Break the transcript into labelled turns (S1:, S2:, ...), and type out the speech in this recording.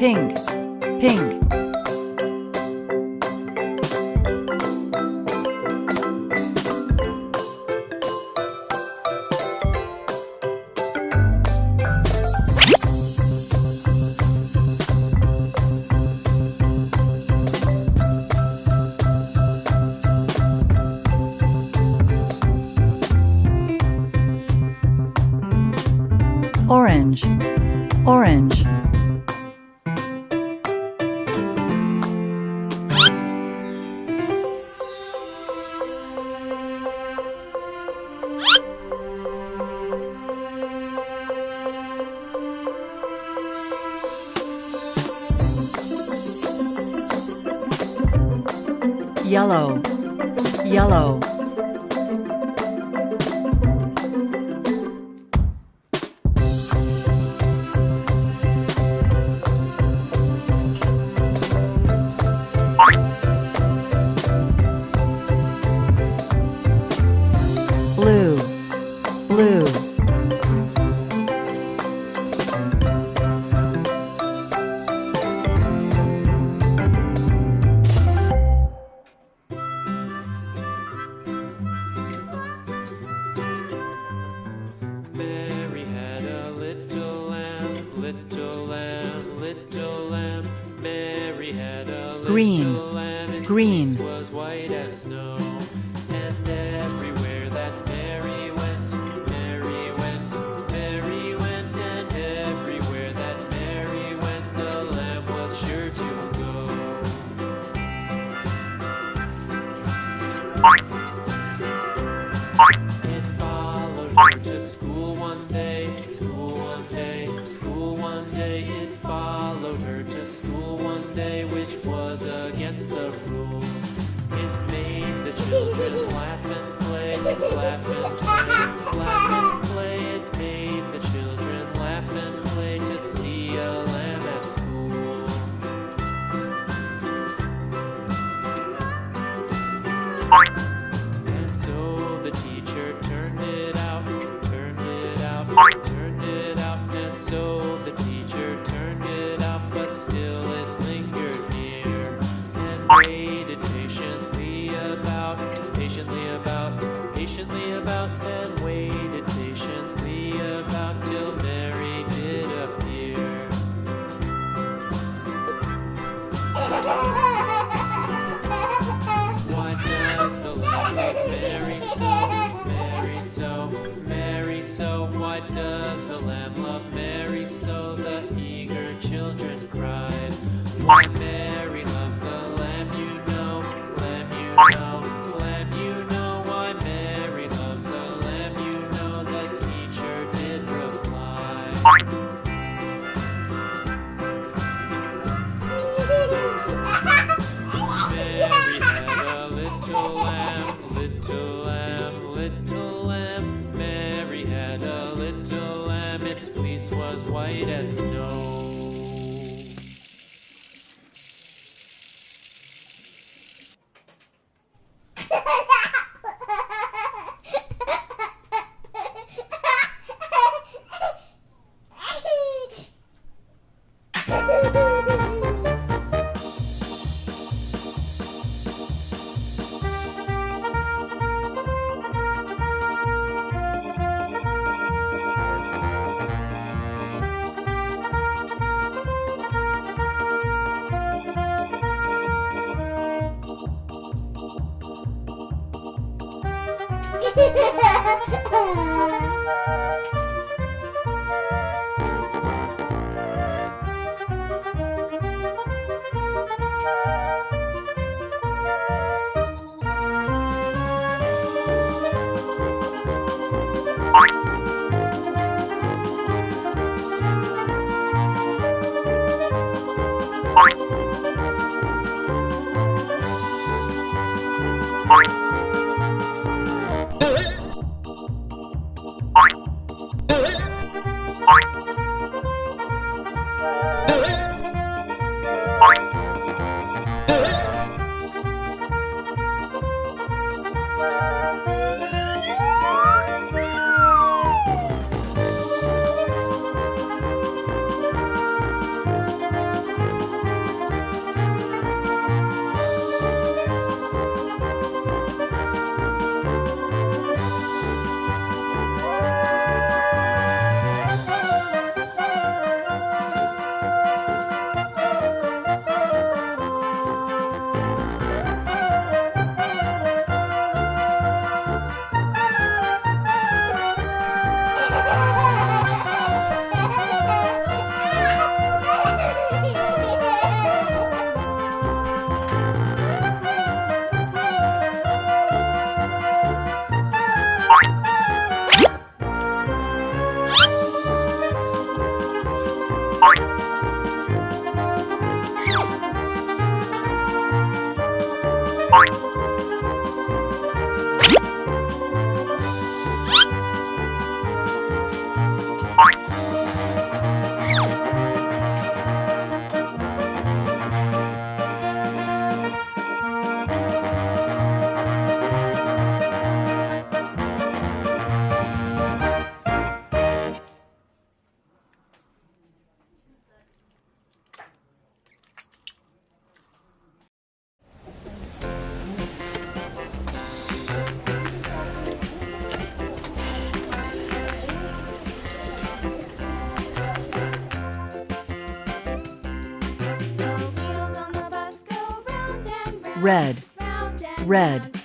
S1: pink, pink. Orange, orange. Yellow, yellow. Blue, blue.
S2: Mary had a little lamb, little lamb, little lamb. Mary had a little
S1: Green,
S2: lamb, its
S1: green.
S2: fleece was white as snow. And everywhere that Mary went, Mary went, Mary went, and everywhere that Mary went, the lamb was sure to go. It followed her to school one day, school one day, school one day. It followed her to school one day, which was against the rules. It made the children laugh and play, laugh and play, laugh and play. It made the children laugh and play to see a lamb at school. And so the teacher turned it out, turned it out, turned it out. And so the teacher turned it out, but still it lingered near and waited patiently about, patiently about, patiently about, and waited patiently about till Mary did appear. Why does the lamb love Mary so, Mary so, Mary so? Why does the lamb love Mary so? The eager children cried. Why Mary loves the lamb, you know, lamb, you know, lamb, you know. Why Mary loves the lamb, you know, the teacher did reply. Mary had a little lamb, little lamb, little lamb. Mary had a little lamb, its fleece was white as snow.
S1: red,
S3: round and
S1: red,